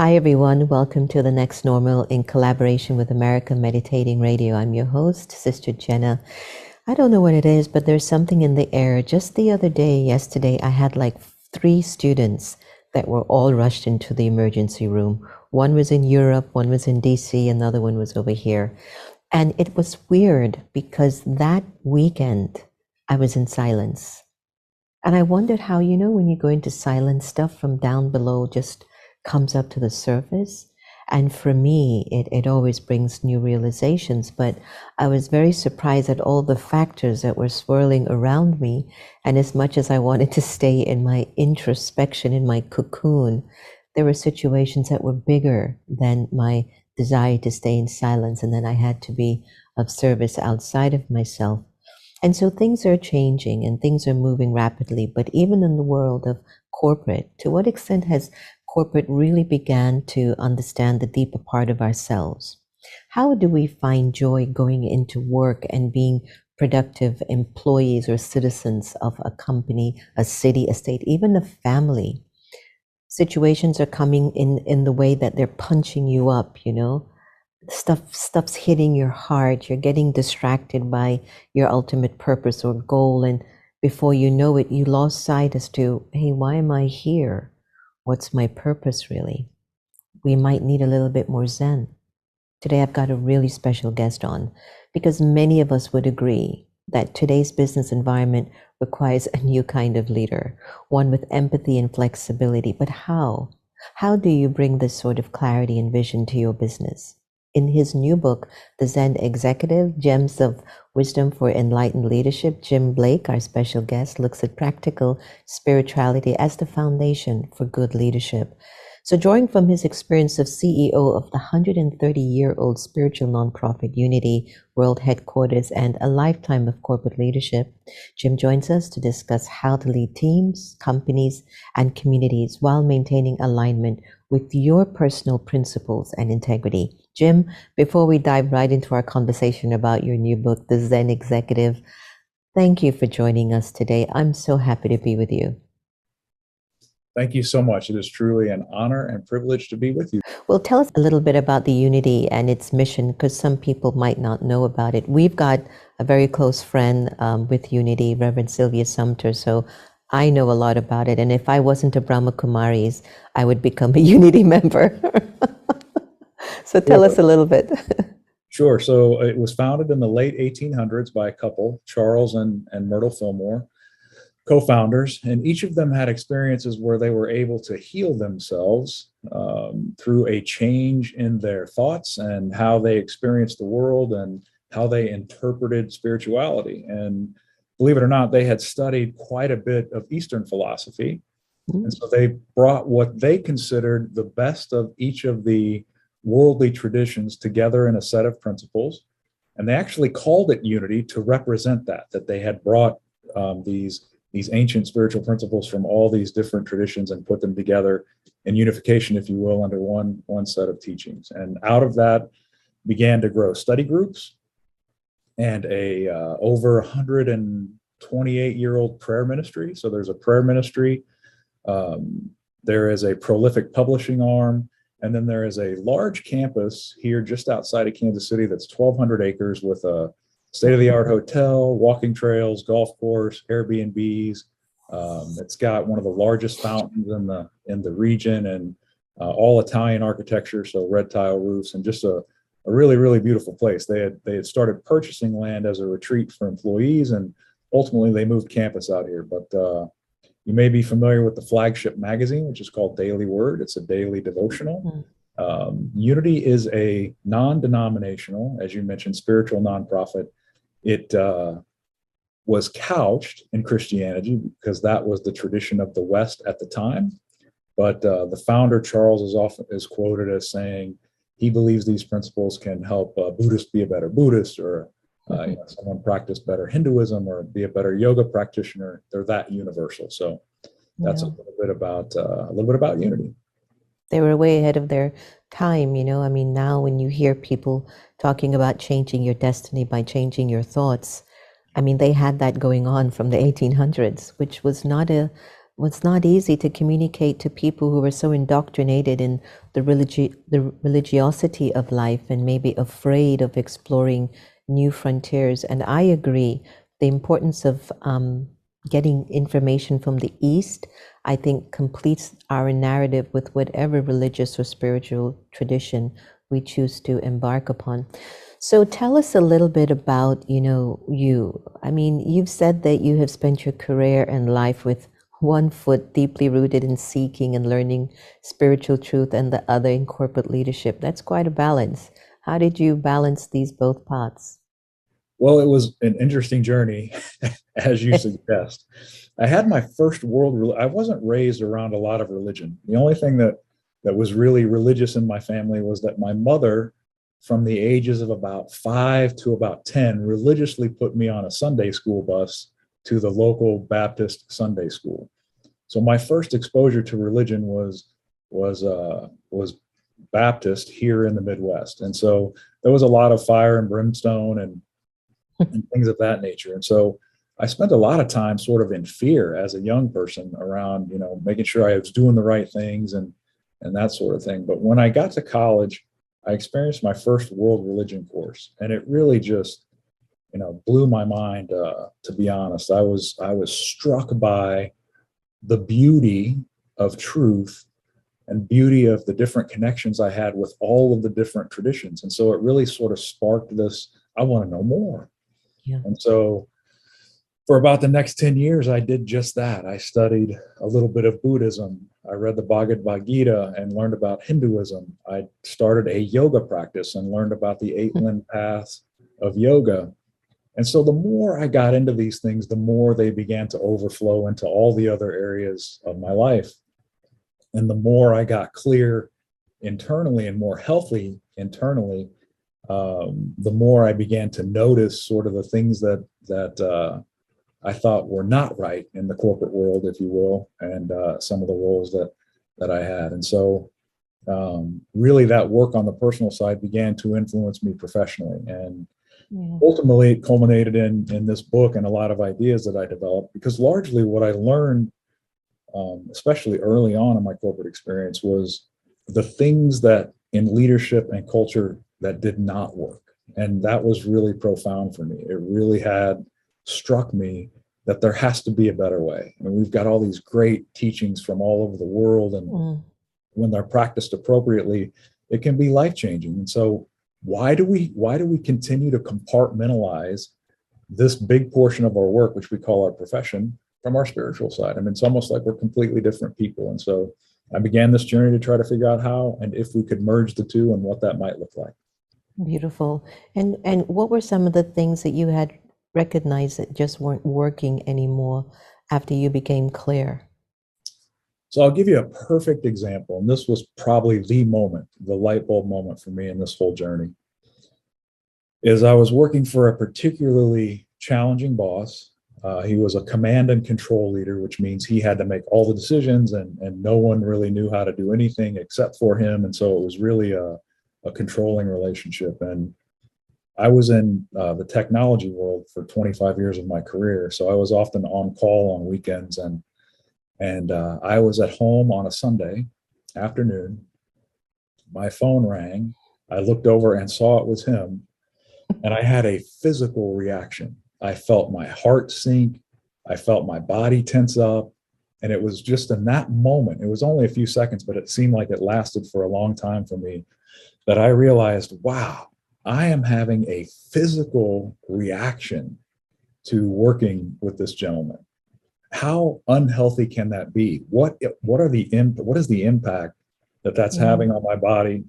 Hi, everyone. Welcome to The Next Normal in collaboration with American Meditating Radio. I'm your host, Sister Jenna. I don't know what it is, but there's something in the air. Just the other day, yesterday, I had like 3 students that were all rushed into the emergency room. One was in Europe, one was in DC, another one was over here. And it was weird because that weekend I was in silence. And I wondered how, when you go into silence, stuff from down below just comes up to the surface. And for me, it always brings new realizations. But I was very surprised at all the factors that were swirling around me. And as much as I wanted to stay in my introspection, in my cocoon, there were situations that were bigger than my desire to stay in silence. And then I had to be of service outside of myself. And so things are changing and things are moving rapidly. But even in the world of corporate, to what extent has corporate really began to understand the deeper part of ourselves? How do we find joy going into work and being productive employees or citizens of a company, a city, a state, even a family? Situations are coming in the way that they're punching you up, stuff's hitting your heart. You're getting distracted by your ultimate purpose or goal, and before you know it, you lost sight as to, hey, why am I here? What's my purpose really? We might need a little bit more Zen. Today I've got a really special guest on because many of us would agree that today's business environment requires a new kind of leader, one with empathy and flexibility. But how? How do you bring this sort of clarity and vision to your business? In his new book, The Zen Executive, Gems of Wisdom for Enlightened Leadership, Jim Blake, our special guest, looks at practical spirituality as the foundation for good leadership. So drawing from his experience of CEO of the 130-year-old spiritual nonprofit Unity World Headquarters and a lifetime of corporate leadership, Jim joins us to discuss how to lead teams, companies, and communities while maintaining alignment with your personal principles and integrity. Jim, before we dive right into our conversation about your new book, The Zen Executive, thank you for joining us today. I'm so happy to be with you. Thank you so much. It is truly an honor and privilege to be with you. Well, tell us a little bit about the Unity and its mission, because some people might not know about it. We've got a very close friend with Unity, Reverend Sylvia Sumter, so I know a lot about it. And if I wasn't a Brahma Kumaris, I would become a Unity member. So tell us a little bit. Sure. So it was founded in the late 1800s by a couple, Charles and Myrtle Fillmore, co-founders, and each of them had experiences where they were able to heal themselves through a change in their thoughts and how they experienced the world and how they interpreted spirituality. And believe it or not, they had studied quite a bit of Eastern philosophy. And so they brought what they considered the best of each of the worldly traditions together in a set of principles. And they actually called it Unity to represent that they had brought these ancient spiritual principles from all these different traditions and put them together in unification, if you will, under one set of teachings. And out of that began to grow study groups and a over 128-year-old prayer ministry. So there's a prayer ministry. There is a prolific publishing arm. And then there is a large campus here just outside of Kansas City that's 1,200 acres with a state-of-the-art hotel, walking trails, golf course, Airbnbs. It's got one of the largest fountains in the region, and all Italian architecture, so red tile roofs, and just a really, really beautiful place. They had started purchasing land as a retreat for employees, and ultimately they moved campus out here. But you may be familiar with the flagship magazine, which is called Daily Word. It's a daily devotional. Unity is a non-denominational, as you mentioned, spiritual nonprofit. It was couched in Christianity because that was the tradition of the West at the time. But the founder, Charles, is quoted as saying he believes these principles can help Buddhists be a better Buddhist, or someone practice better Hinduism or be a better yoga practitioner. They're that universal. So that's a little bit about Unity. They were way ahead of their time, I mean, now when you hear people talking about changing your destiny by changing your thoughts, I mean, they had that going on from the 1800s, which was not a Well, it's not easy to communicate to people who are so indoctrinated in the religiosity of life and maybe afraid of exploring new frontiers. And I agree, the importance of getting information from the East, I think, completes our narrative with whatever religious or spiritual tradition we choose to embark upon. So tell us a little bit about, you. I mean, you've said that you have spent your career and life with one foot deeply rooted in seeking and learning spiritual truth and the other in corporate leadership. That's quite a balance. How did you balance these both paths? Well, it was an interesting journey, as you suggest. I had my first I wasn't raised around a lot of religion. The only thing that was really religious in my family was that my mother, from the ages of about 5 to about 10, religiously put me on a Sunday school bus to the local Baptist Sunday school. So my first exposure to religion was Baptist here in the Midwest, and so there was a lot of fire and brimstone and things of that nature. And so I spent a lot of time sort of in fear as a young person around, making sure I was doing the right things and that sort of thing. But when I got to college, I experienced my first world religion course, and it really just, blew my mind. To be honest, I was struck by the beauty of truth and beauty of the different connections I had with all of the different traditions. And so it really sort of sparked this, I want to know more. Yeah. And so for about the next 10 years, I did just that. I studied a little bit of Buddhism. I read the Bhagavad Gita and learned about Hinduism. I started a yoga practice and learned about the 8 limb paths of yoga. And so the more I got into these things, the more they began to overflow into all the other areas of my life. And the more I got clear internally and more healthy internally, the more I began to notice sort of the things that I thought were not right in the corporate world, if you will, and some of the roles that I had. And so really that work on the personal side began to influence me professionally. And ultimately it culminated in this book and a lot of ideas that I developed, because largely what I learned, especially early on in my corporate experience, was the things that in leadership and culture that did not work. And that was really profound for me. It really had struck me that there has to be a better way. I mean, we've got all these great teachings from all over the world, and when they're practiced appropriately, it can be life-changing. And so why do we continue to compartmentalize this big portion of our work, which we call our profession, from our spiritual side? I mean, it's almost like we're completely different people. And so I began this journey to try to figure out how and if we could merge the two and what that might look like. Beautiful. And what were some of the things that you had recognized that just weren't working anymore after you became clear? So I'll give you a perfect example. And this was probably the light bulb moment for me in this whole journey. Is I was working for a particularly challenging boss. He was a command and control leader, which means he had to make all the decisions, and no one really knew how to do anything except for him. And so it was really a controlling relationship. And I was in the technology world for 25 years of my career. So I was often on call on weekends, and I was at home on a Sunday afternoon. My phone rang. I looked over and saw it was him. And I had a physical reaction. I felt my heart sink. I felt my body tense up. And it was just in that moment, it was only a few seconds, but it seemed like it lasted for a long time for me, that I realized, wow, I am having a physical reaction to working with this gentleman. How unhealthy can that be? What is the impact that's having on my body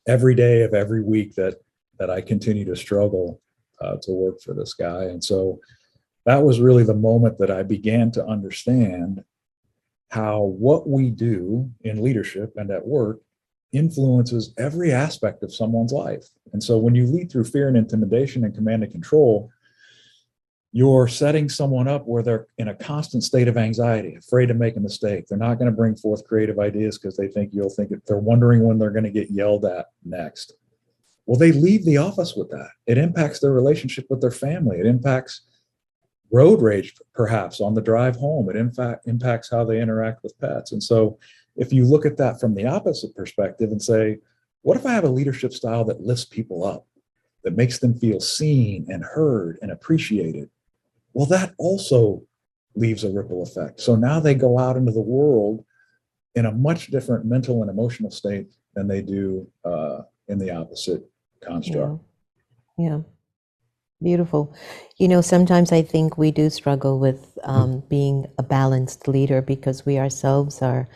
every day of every week that I continue to struggle to work for this guy? And so that was really the moment that I began to understand how what we do in leadership and at work influences every aspect of someone's life. And so when you lead through fear and intimidation and command and control, you're setting someone up where they're in a constant state of anxiety, afraid to make a mistake. They're not going to bring forth creative ideas because they think you'll think it. They're wondering when they're going to get yelled at next. Well, they leave the office with that. It impacts their relationship with their family. It impacts road rage, perhaps on the drive home. It in fact impacts how they interact with pets. And so if you look at that from the opposite perspective and say, what if I have a leadership style that lifts people up, that makes them feel seen and heard and appreciated? Well, that also leaves a ripple effect. So now they go out into the world in a much different mental and emotional state than they do in the opposite construct. Yeah. Yeah. Beautiful. Sometimes I think we do struggle with being a balanced leader because we ourselves are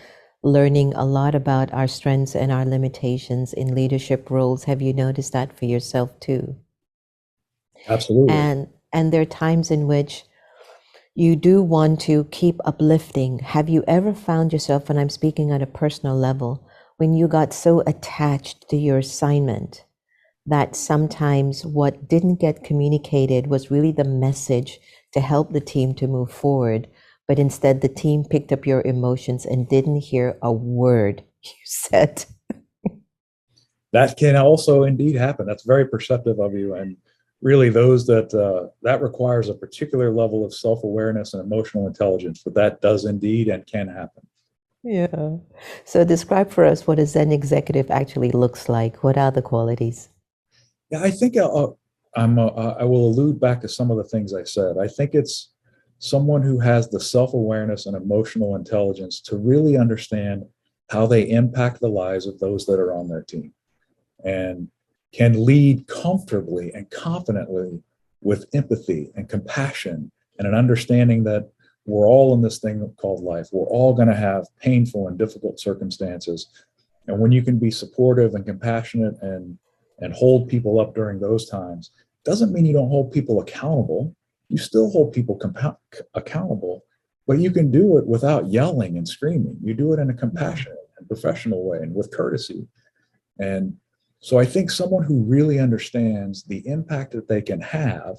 learning a lot about our strengths and our limitations in leadership roles. Have you noticed that for yourself too? Absolutely. And there are times in which you do want to keep uplifting. Have you ever found yourself, and I'm speaking at a personal level, when you got so attached to your assignment that sometimes what didn't get communicated was really the message to help the team to move forward, but instead the team picked up your emotions and didn't hear a word you said? That can also indeed happen. That's very perceptive of you. And really those that requires a particular level of self-awareness and emotional intelligence, but that does indeed and can happen. Yeah. So describe for us what a Zen executive actually looks like. What are the qualities? Yeah, I think I will allude back to some of the things I said. I think it's someone who has the self-awareness and emotional intelligence to really understand how they impact the lives of those that are on their team, and can lead comfortably and confidently with empathy and compassion and an understanding that we're all in this thing called life. We're all going to have painful and difficult circumstances. And when you can be supportive and compassionate and hold people up during those times, doesn't mean you don't hold people accountable. You still hold people accountable, but you can do it without yelling and screaming. You do it in a compassionate and professional way and with courtesy. And so I think someone who really understands the impact that they can have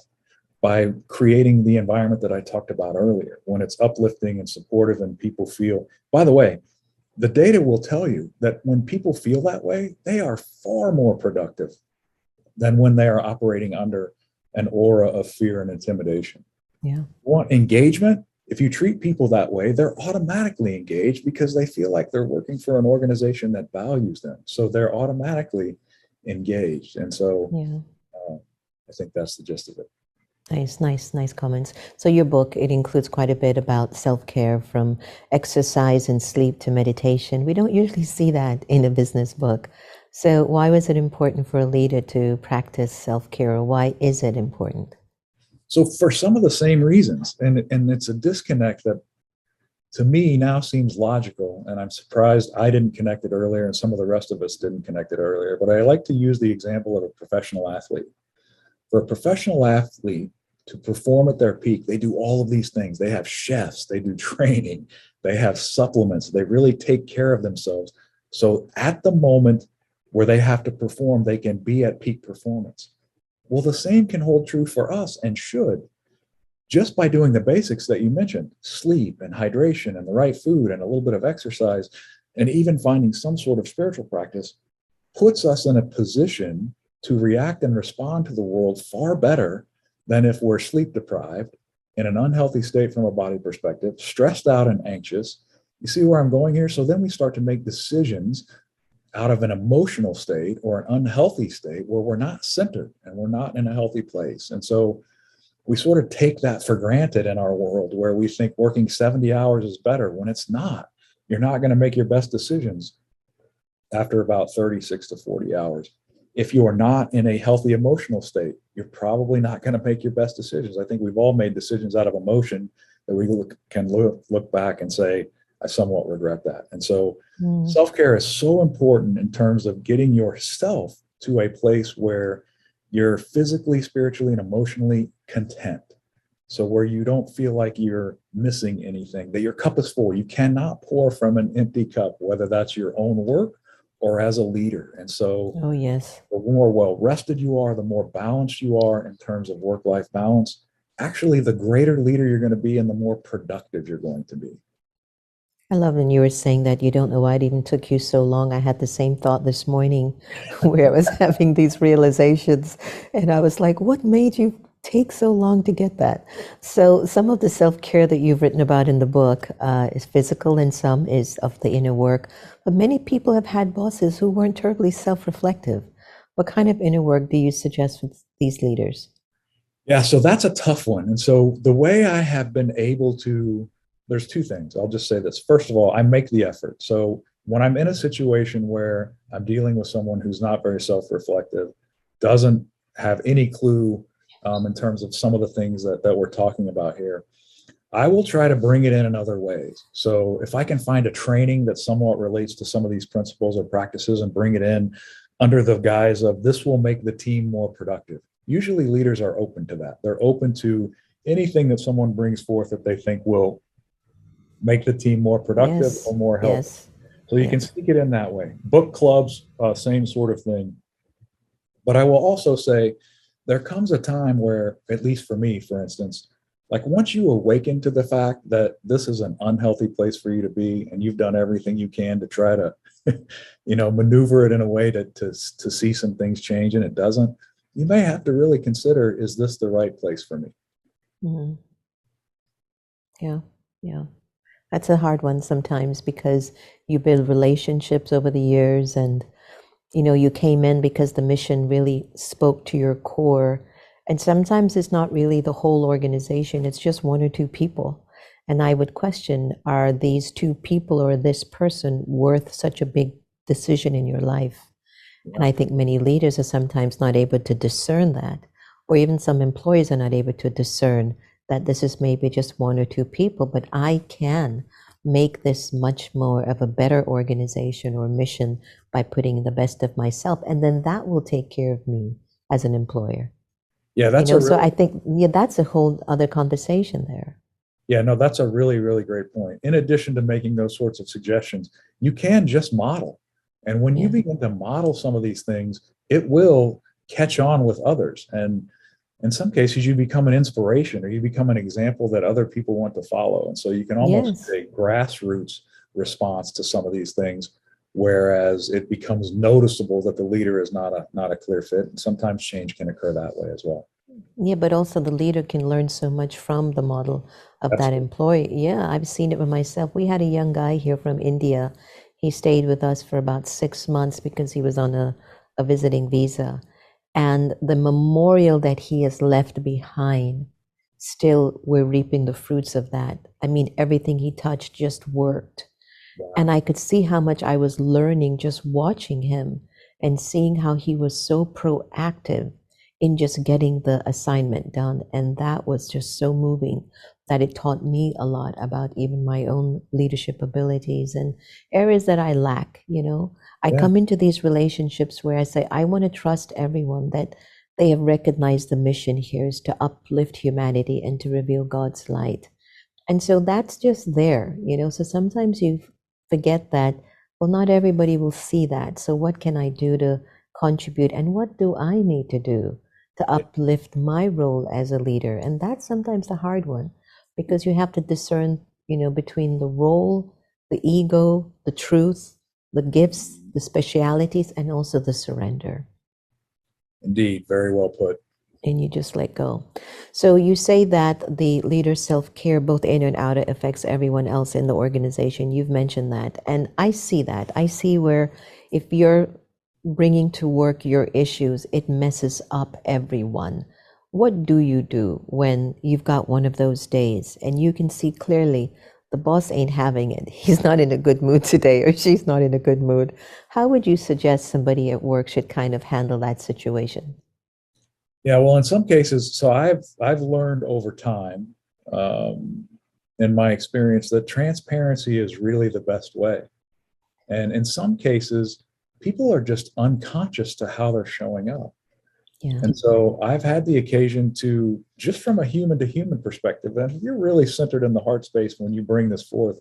by creating the environment that I talked about earlier, when it's uplifting and supportive and people feel, by the way, the data will tell you that when people feel that way, they are far more productive than when they are operating under an aura of fear and intimidation. Yeah. Want engagement? If you treat people that way, they're automatically engaged because they feel like they're working for an organization that values them. So they're automatically engaged. And so I think that's the gist of it. Nice comments. So your book, it includes quite a bit about self-care, from exercise and sleep to meditation. We don't usually see that in a business book. So why was it important for a leader to practice self-care, or why is it important? So for some of the same reasons, and it's a disconnect that to me now seems logical, and I'm surprised I didn't connect it earlier and some of the rest of us didn't connect it earlier, but I like to use the example of a professional athlete. For a professional athlete to perform at their peak, they do all of these things. They have chefs, they do training, they have supplements, they really take care of themselves. So at the moment where they have to perform, they can be at peak performance. Well, the same can hold true for us and should. Just by doing the basics that you mentioned, sleep and hydration and the right food and a little bit of exercise, and even finding some sort of spiritual practice, puts us in a position to react and respond to the world far better than if we're sleep deprived, in an unhealthy state from a body perspective, stressed out and anxious. You see where I'm going here? So then we start to make decisions out of an emotional state or an unhealthy state where we're not centered and we're not in a healthy place. And so we sort of take that for granted in our world, where we think working 70 hours is better when it's not. You're not going to make your best decisions after about 36 to 40 hours. If you're not in a healthy emotional state, you're probably not going to make your best decisions. I think we've all made decisions out of emotion that we can look back and say, I somewhat regret that. And so self-care is so important in terms of getting yourself to a place where you're physically, spiritually, and emotionally content. So where you don't feel like you're missing anything, that your cup is full. You cannot pour from an empty cup, whether that's your own work or as a leader. And so the more well-rested you are, the more balanced you are in terms of work-life balance, actually the greater leader you're going to be and the more productive you're going to be. I love when you were saying that you don't know why it even took you so long. I had the same thought this morning where I was having these realizations, and I was like, what made you takes so long to get that. So some of the self-care that you've written about in the book is physical and some is of the inner work. But many people have had bosses who weren't terribly self-reflective. What kind of inner work do you suggest for these leaders? Yeah, so that's a tough one. And so the way I have been able to, there's two things. I'll just say this. First of all, I make the effort. So when I'm in a situation where I'm dealing with someone who's not very self-reflective, doesn't have any clue in terms of some of the things that we're talking about here, I will try to bring it in other ways. So if I can find a training that somewhat relates to some of these principles or practices and bring it in under the guise of this will make the team more productive. Usually leaders are open to that. They're open to anything that someone brings forth that they think will make the team more productive Yes, or more helpful. yes, So you can yes. sneak it in that way. Book clubs, same sort of thing. But I will also say there comes a time where, at least for me, for instance, like once you awaken to the fact that this is an unhealthy place for you to be and you've done everything you can to try to maneuver it in a way to see some things change and it doesn't, you may have to really consider, is this the right place for me? Mhm. Yeah, yeah. That's a hard one sometimes because you build relationships over the years and you came in because the mission really spoke to your core. And sometimes it's not really the whole organization, it's just one or two people. And I would question, are these two people or this person worth such a big decision in your life? And Yeah. I think many leaders are sometimes not able to discern that, or even some employees are not able to discern that this is maybe just one or two people, but I can make this much more of a better organization or mission by putting the best of myself. And then that will take care of me as an employer. Yeah, that's a So really I think, yeah, that's a whole other conversation there. Yeah, no, that's a really, really great point. In addition to making those sorts of suggestions, you can just model. And when you Yeah. begin to model some of these things, it will catch on with others. And in some cases, you become an inspiration or you become an example that other people want to follow. And so you can almost Yes. get a grassroots response to some of these things, whereas it becomes noticeable that the leader is not a clear fit. And sometimes change can occur that way as well. Yeah, but also the leader can learn so much from the model of that Absolutely. employee. Yeah, I've seen it with myself. We had a young guy here from India. He stayed with us for about 6 months because he was on a visiting visa. And the memorial that he has left behind, still we're reaping the fruits of that. I mean, everything he touched just worked. And Wow. I could see how much I was learning just watching him and seeing how he was so proactive in just getting the assignment done. And that was just so moving that it taught me a lot about even my own leadership abilities and areas that I lack. I Yeah. come into these relationships where I say, I want to trust everyone that they have recognized the mission here is to uplift humanity and to reveal God's light. And so that's just there. So sometimes you forget that, well, not everybody will see that. So what can I do to contribute? And what do I need to do to uplift my role as a leader? And that's sometimes the hard one because you have to discern, between the role, the ego, the truth, the gifts, the specialities, and also the surrender. Indeed. Very well put. And you just let go. So you say that the leader's self-care, both in and out, affects everyone else in the organization. You've mentioned that. And I see that. I see where if you're bringing to work your issues, it messes up everyone. What do you do when you've got one of those days and you can see clearly the boss ain't having it? He's not in a good mood today, or she's not in a good mood. How would you suggest somebody at work should kind of handle that situation? Yeah, well, in some cases, so I've learned over time, um, in my experience, that transparency is really the best way. And in some cases, people are just unconscious to how they're showing up. Yeah. And so I've had the occasion to, just from a human to human perspective, and if you're really centered in the heart space when you bring this forth,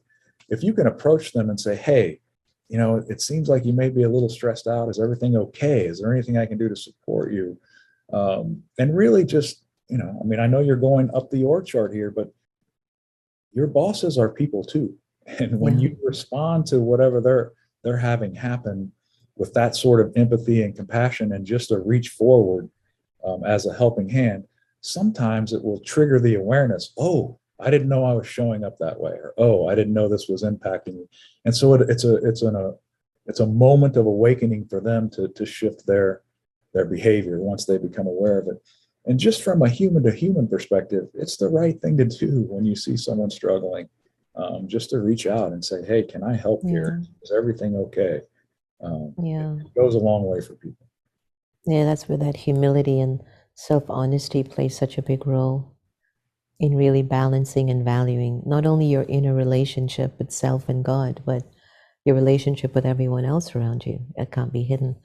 if you can approach them and say, hey, it seems like you may be a little stressed out. Is everything okay? Is there anything I can do to support you? And really just, I mean, I know you're going up the org chart here, but your bosses are people too. And when Yeah. you respond to whatever they're having happen with that sort of empathy and compassion and just a reach forward as a helping hand, sometimes it will trigger the awareness. Oh, I didn't know I was showing up that way, or oh, I didn't know this was impacting me. And so it's a moment of awakening for them to shift their behavior once they become aware of it. And just from a human to human perspective, it's the right thing to do when you see someone struggling, just to reach out and say, hey, can I help Yeah. here? Is everything okay? Yeah. It goes a long way for people. Yeah, that's where that humility and self-honesty plays such a big role in really balancing and valuing not only your inner relationship with self and God, but your relationship with everyone else around you. It can't be hidden.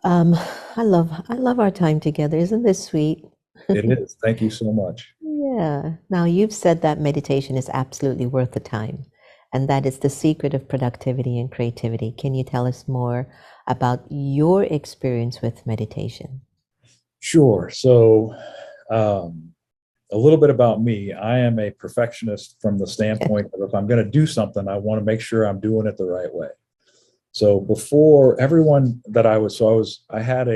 Um, I love our time together. Isn't this sweet? It is. Thank you so much. Yeah. Now you've said that meditation is absolutely worth the time, and that is the secret of productivity and creativity. Can you tell us more about your experience with meditation? Sure. So, um, a little bit about me. I am a perfectionist from the standpoint that if I'm going to do something, I want to make sure I'm doing it the right way. So before everyone that I was, so I was, I had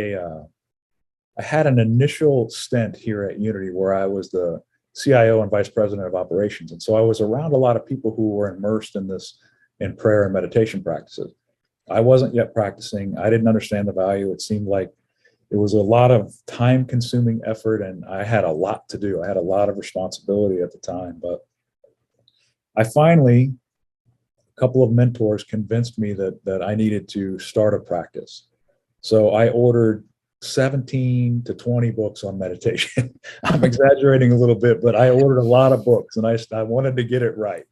an initial stint here at Unity where I was the CIO and vice president of operations. And so I was around a lot of people who were immersed in this, in prayer and meditation practices. I wasn't yet practicing. I didn't understand the value. It seemed like it was a lot of time consuming effort and I had a lot to do. I had a lot of responsibility at the time, but I finally, a couple of mentors convinced me that I needed to start a practice. So I ordered 17 to 20 books on meditation. I'm exaggerating a little bit, but I ordered a lot of books and I wanted to get it right.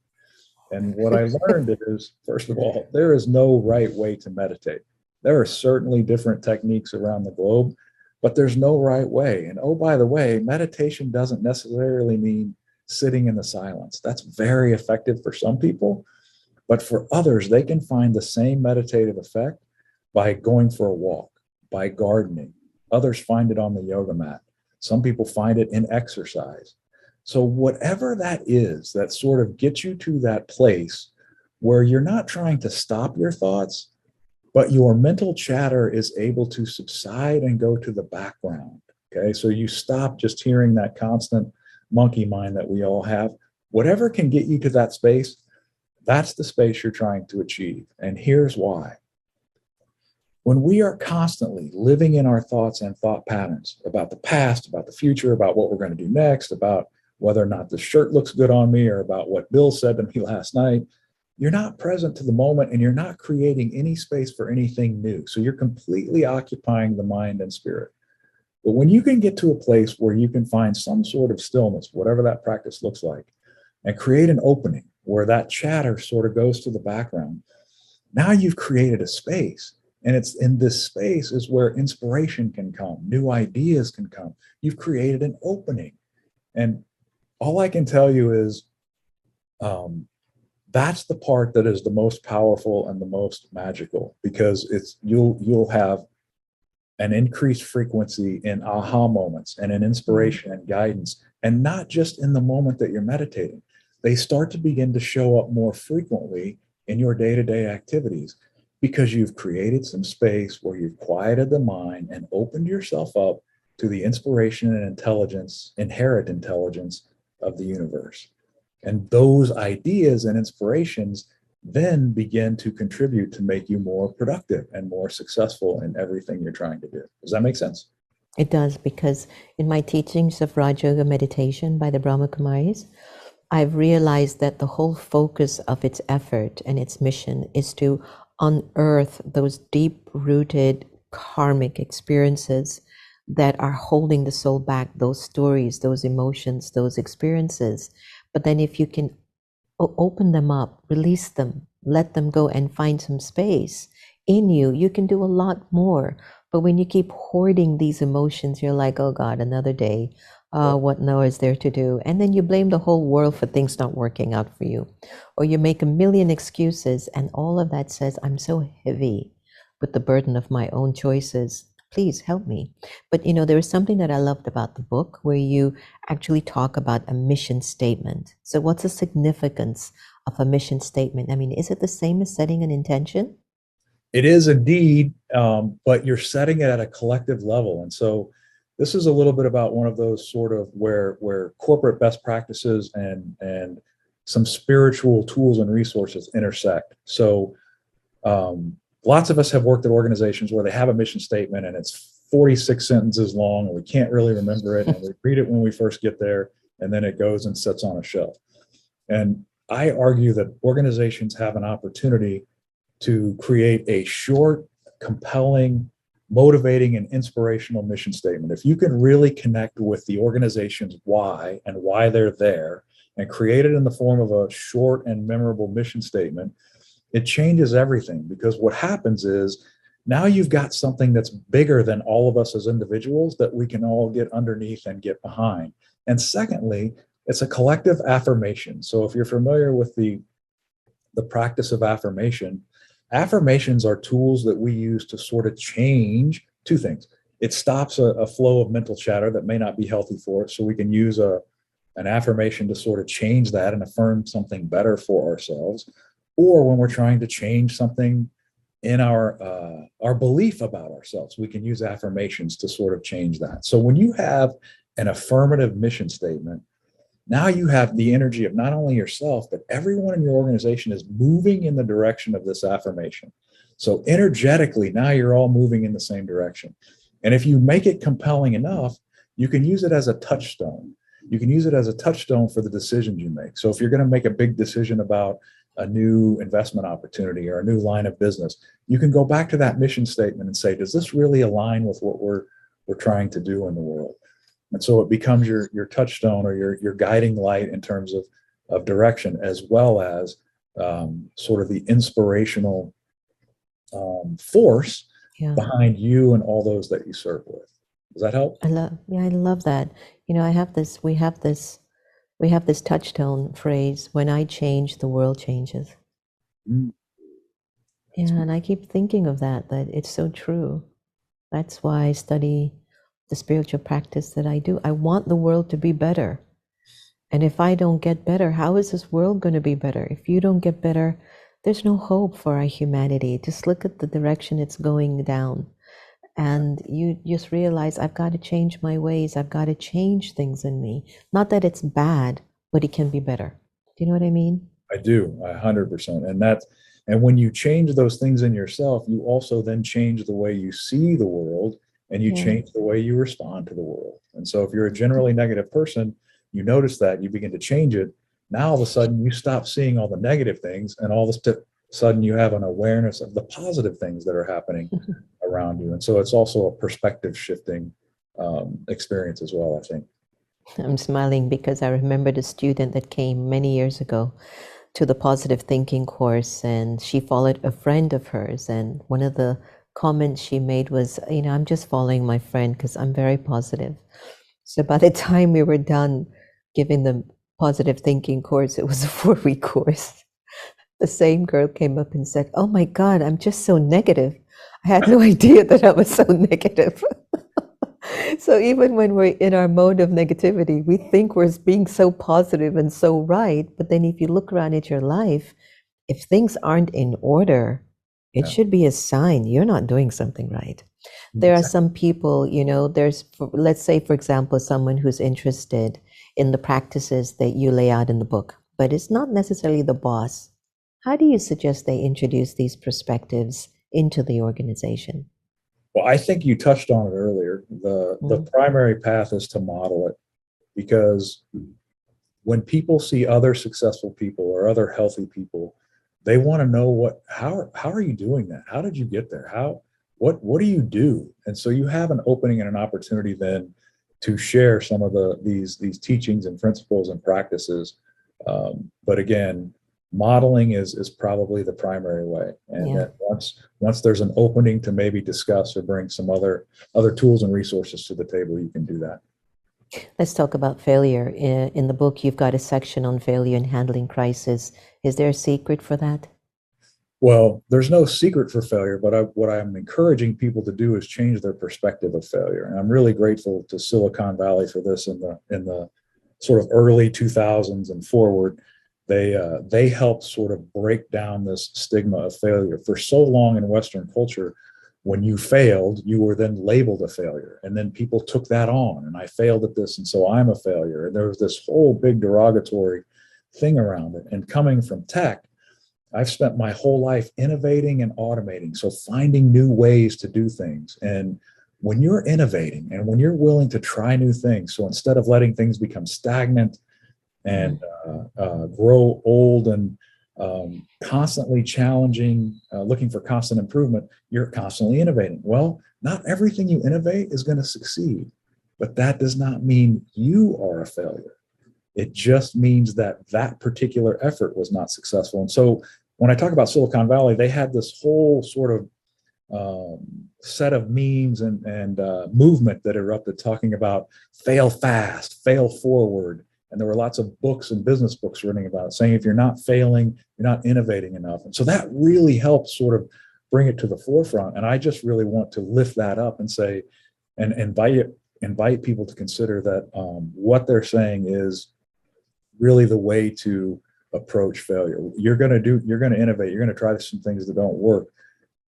And what I learned is, first of all, there is no right way to meditate. There are certainly different techniques around the globe, but there's no right way. And oh, by the way, meditation doesn't necessarily mean sitting in the silence. That's very effective for some people, but for others, they can find the same meditative effect by going for a walk, by gardening. Others find it on the yoga mat. Some people find it in exercise. So, whatever that is that sort of gets you to that place where you're not trying to stop your thoughts, but your mental chatter is able to subside and go to the background. Okay. So, you stop just hearing that constant monkey mind that we all have. Whatever can get you to that space, that's the space you're trying to achieve. And here's why. When we are constantly living in our thoughts and thought patterns about the past, about the future, about what we're going to do next, about whether or not the shirt looks good on me, or about what Bill said to me last night, you're not present to the moment and you're not creating any space for anything new. So you're completely occupying the mind and spirit. But when you can get to a place where you can find some sort of stillness, whatever that practice looks like, and create an opening where that chatter sort of goes to the background, now you've created a space. And it's in this space is where inspiration can come, new ideas can come. You've created an opening. And all I can tell you is that's the part that is the most powerful and the most magical, because you'll have an increased frequency in aha moments and in inspiration and guidance, and not just in the moment that you're meditating. They start to begin to show up more frequently in your day-to-day activities, because you've created some space where you've quieted the mind and opened yourself up to the inspiration and intelligence, inherent intelligence of the universe. And those ideas and inspirations then begin to contribute to make you more productive and more successful in everything you're trying to do. Does that make sense? It does, because in my teachings of Raj Yoga meditation by the Brahma Kumaris, I've realized that the whole focus of its effort and its mission is to unearth those deep rooted karmic experiences that are holding the soul back, those stories, those emotions, those experiences. But then if you can open them up, release them, let them go, and find some space in you, you can do a lot more. But when you keep hoarding these emotions, you're like, oh God, another day. What now is there to do? And then you blame the whole world for things not working out for you. Or you make a million excuses, and all of that says, I'm so heavy with the burden of my own choices. Please help me. But there was something that I loved about the book where you actually talk about a mission statement. So, what's the significance of a mission statement? I mean, is it the same as setting an intention? It is indeed, but you're setting it at a collective level. And so this is a little bit about one of those sort of where corporate best practices and some spiritual tools and resources intersect. So lots of us have worked at organizations where they have a mission statement and it's 46 sentences long and we can't really remember it, and we read it when we first get there, and then it goes and sits on a shelf. And I argue that organizations have an opportunity to create a short, compelling, motivating, and inspirational mission statement. If you can really connect with the organization's why and why they're there and create it in the form of a short and memorable mission statement, it changes everything. Because what happens is now you've got something that's bigger than all of us as individuals that we can all get underneath and get behind. And secondly, it's a collective affirmation. So if you're familiar with the practice of affirmation, affirmations are tools that we use to sort of change two things. It stops a flow of mental chatter that may not be healthy for us. So we can use an affirmation to sort of change that and affirm something better for ourselves. Or when we're trying to change something in our belief about ourselves, we can use affirmations to sort of change that. So when you have an affirmative mission statement, now you have the energy of not only yourself, but everyone in your organization is moving in the direction of this affirmation. So energetically, now you're all moving in the same direction. And if you make it compelling enough, you can use it as a touchstone. You can use it as a touchstone for the decisions you make. So if you're going to make a big decision about a new investment opportunity or a new line of business, you can go back to that mission statement and say, does this really align with what we're trying to do in the world? And so it becomes your touchstone or your guiding light in terms of direction, as well as sort of the inspirational force behind you and all those that you serve with. Does that help? I love that. You know, we have this touchstone phrase, when I change, the world changes. Mm. Yeah, and I keep thinking of that it's so true. That's why I study the spiritual practice that I do. I want the world to be better. And if I don't get better, how is this world going to be better? If you don't get better, there's no hope for our humanity. Just look at the direction it's going down. And you just realize, I've got to change my ways. I've got to change things in me. Not that it's bad, but it can be better. Do you know what I mean? I do, 100%. And when you change those things in yourself, you also then change the way you see the world, and you change the way you respond to the world. And so if you're a generally negative person, you notice that, you begin to change it. Now, all of a sudden, you stop seeing all the negative things, and all of a sudden you have an awareness of the positive things that are happening around you. And so it's also a perspective shifting experience as well, I think. I'm smiling because I remembered a student that came many years ago to the positive thinking course, and she followed a friend of hers. And one of the comments she made was, I'm just following my friend because I'm very positive. So by the time we were done giving the positive thinking course, it was a 4-week course. The same girl came up and said, "Oh my God, I'm just so negative. I had no idea that I was so negative." So even when we're in our mode of negativity, we think we're being so positive and so right. But then if you look around at your life, if things aren't in order, it should be a sign you're not doing something right. There are some people, let's say, for example, someone who's interested in the practices that you lay out in the book, but it's not necessarily the boss. How do you suggest they introduce these perspectives into the organization? Well, I think you touched on it earlier. The primary path is to model it, because when people see other successful people or other healthy people, they want to know how are you doing that? How did you get there? What do you do? And so you have an opening and an opportunity then to share some of these teachings and principles and practices. But again, modeling is probably the primary way. And that once there's an opening to maybe discuss or bring some other tools and resources to the table, you can do that. Let's talk about failure. In the book, you've got a section on failure and handling crisis. Is there a secret for that? Well, there's no secret for failure, but what I'm encouraging people to do is change their perspective of failure. And I'm really grateful to Silicon Valley for this in the sort of early 2000s and forward. They helped sort of break down this stigma of failure. For so long in Western culture, when you failed, you were then labeled a failure. And then people took that on, and I failed at this, and so I'm a failure. And there was this whole big derogatory thing around it. And coming from tech, I've spent my whole life innovating and automating. So finding new ways to do things. And when you're innovating and when you're willing to try new things, so instead of letting things become stagnant and grow old and constantly challenging, looking for constant improvement, you're constantly innovating. Well, not everything you innovate is going to succeed, but that does not mean you are a failure. It just means that that particular effort was not successful. And so when I talk about Silicon Valley, they had this whole sort of set of memes and movement that erupted talking about fail fast, fail forward. And there were lots of books and business books written about it, saying if you're not failing, you're not innovating enough. And so that really helped sort of bring it to the forefront. And I just really want to lift that up and say, and invite people to consider that what they're saying is really the way to approach failure. You're going to innovate, you're going to try some things that don't work.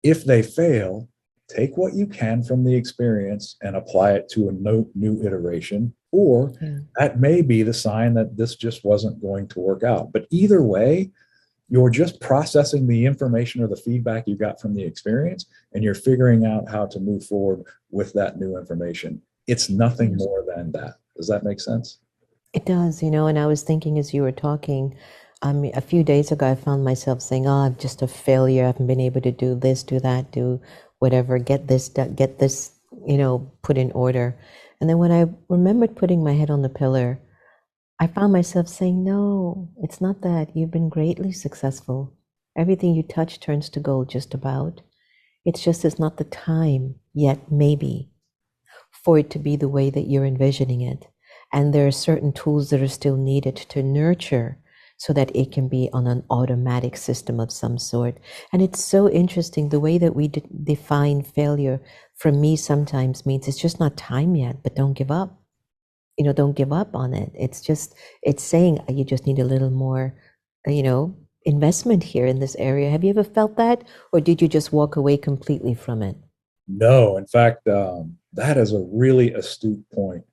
If they fail, take what you can from the experience and apply it to a new iteration, or that may be the sign that this just wasn't going to work out. But either way, you're just processing the information or the feedback you got from the experience, and you're figuring out how to move forward with that new information. It's nothing more than that. Does that make sense? It does, and I was thinking as you were talking, a few days ago, I found myself saying, "Oh, I'm just a failure. I haven't been able to do this, do that, do whatever, get this done, get this, put in order." And then when I remembered putting my head on the pillar, I found myself saying, "No, it's not that. You've been greatly successful. Everything you touch turns to gold, just about. It's not the time yet, maybe, for it to be the way that you're envisioning it. And there are certain tools that are still needed to nurture so that it can be on an automatic system of some sort." And it's so interesting the way that we define failure. For me, sometimes means it's just not time yet, but don't give up. Don't give up on it. It's saying you just need a little more, investment here in this area. Have you ever felt that? Or did you just walk away completely from it? No, in fact, that is a really astute point,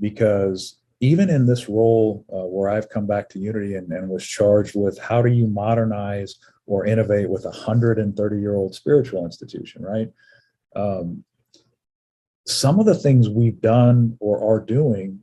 because even in this role where I've come back to Unity and was charged with how do you modernize or innovate with a 130-year-old spiritual institution, right? Some of the things we've done or are doing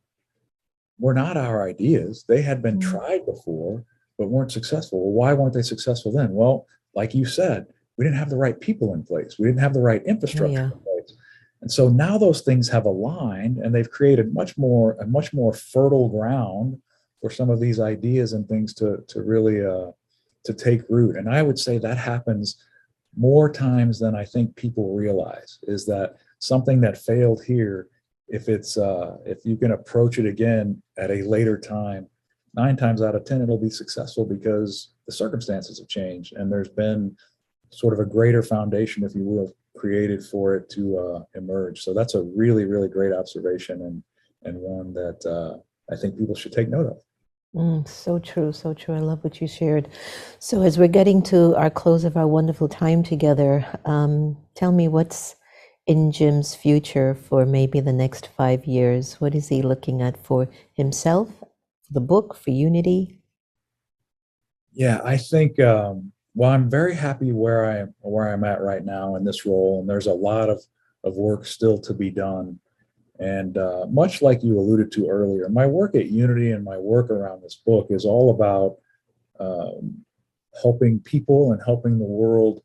were not our ideas. They had been tried before, but weren't successful. Well, why weren't they successful then? Well, like you said, we didn't have the right people in place. We didn't have the right infrastructure in place. And so now those things have aligned, and they've created a much more fertile ground for some of these ideas and things to really to take root. And I would say that happens more times than I think people realize, is that something that failed here, if you can approach it again at a later time, 9 times out of 10 it'll be successful, because the circumstances have changed and there's been sort of a greater foundation, if you will, created for it to emerge. So that's a really, really great observation, and one that I think people should take note of. So true, so true. I love what you shared. So as we're getting to our close of our wonderful time together, tell me what's in Jim's future for maybe the next 5 years. What is he looking at for himself, for the book, for Unity? Yeah, I think well, I'm very happy where I'm at right now in this role, and there's a lot of work still to be done. And much like you alluded to earlier, my work at Unity and my work around this book is all about helping people and helping the world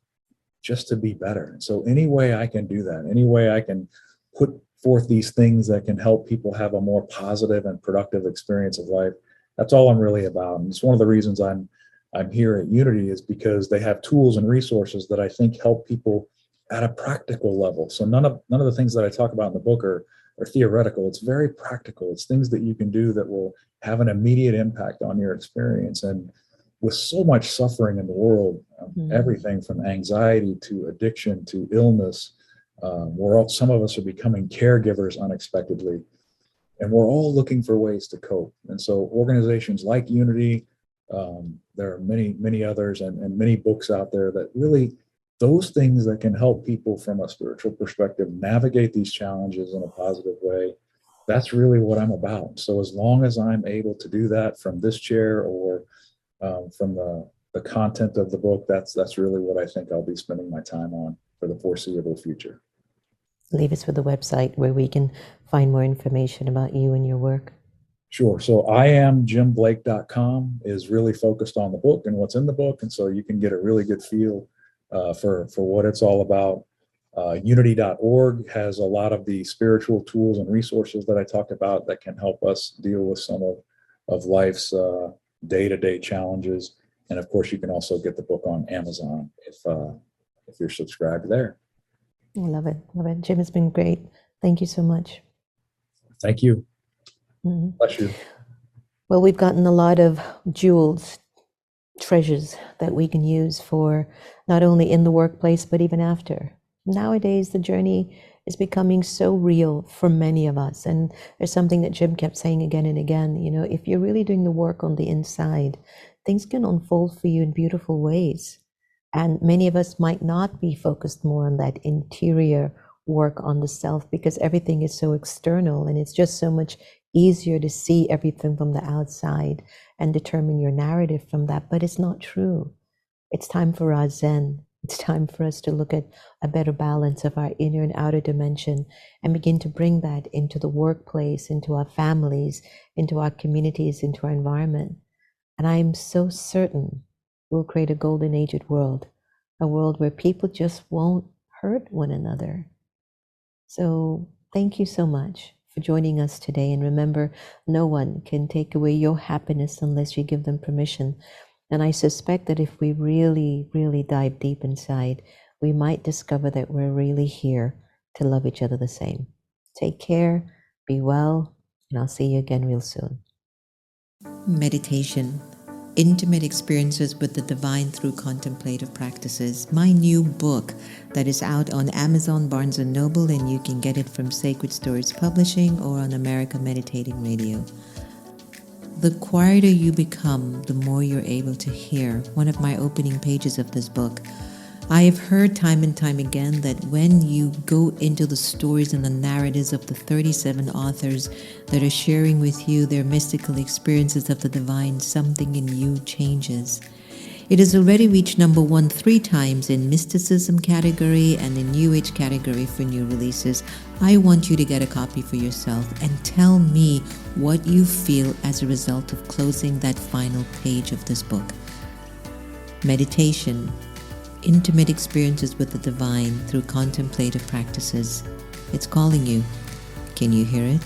just to be better. And so any way I can do that, any way I can put forth these things that can help people have a more positive and productive experience of life, that's all I'm really about. And it's one of the reasons I'm here at Unity, is because they have tools and resources that I think help people at a practical level. So none of the things that I talk about in the book are theoretical. It's very practical. It's things that you can do that will have an immediate impact on your experience. And with so much suffering in the world, everything from anxiety to addiction to illness, some of us are becoming caregivers unexpectedly, and we're all looking for ways to cope. And so organizations like Unity, there are many others, and many books out there that really those things that can help people from a spiritual perspective navigate these challenges in a positive way, that's really what I'm about. So as long as I'm able to do that from this chair or from the content of the book, that's really what I think I'll be spending my time on for the foreseeable future. Leave us with the website where we can find more information about you and your work. Sure. So IamJimBlake.com is really focused on the book and what's in the book. And so you can get a really good feel for what it's all about. Unity.org has a lot of the spiritual tools and resources that I talked about that can help us deal with some of life's day-to-day challenges. And of course, you can also get the book on Amazon if you're subscribed there. I love it. Love it. Jim, it's been great. Thank you so much. Thank you. Mm-hmm. Bless you. Well, we've gotten a lot of jewels, treasures that we can use for not only in the workplace, but even after. Nowadays, the journey is becoming so real for many of us. And there's something that Jim kept saying again and again, if you're really doing the work on the inside, things can unfold for you in beautiful ways. And many of us might not be focused more on that interior work on the self because everything is so external, and it's just so much easier to see everything from the outside and determine your narrative from that. But it's not true. It's time for our Zen. It's time for us to look at a better balance of our inner and outer dimension and begin to bring that into the workplace, into our families, into our communities, into our environment. And I am so certain we'll create a golden aged world, a world where people just won't hurt one another. So thank you so much for joining us today. And remember, no one can take away your happiness unless you give them permission. And I suspect that if we really, really dive deep inside, we might discover that we're really here to love each other the same. Take care, be well, and I'll see you again real soon. Meditation. Intimate experiences with the divine through contemplative practices. My new book that is out on Amazon, Barnes & Noble, and you can get it from Sacred Stories Publishing or on America Meditating Radio. The quieter you become, the more you're able to hear. One of my opening pages of this book. I have heard time and time again that when you go into the stories and the narratives of the 37 authors that are sharing with you their mystical experiences of the divine, something in you changes. It has already reached number 1 3 times in mysticism category and in New Age category for new releases. I want you to get a copy for yourself and tell me what you feel as a result of closing that final page of this book. Meditation. Intimate experiences with the divine through contemplative practices. It's calling you. Can you hear it?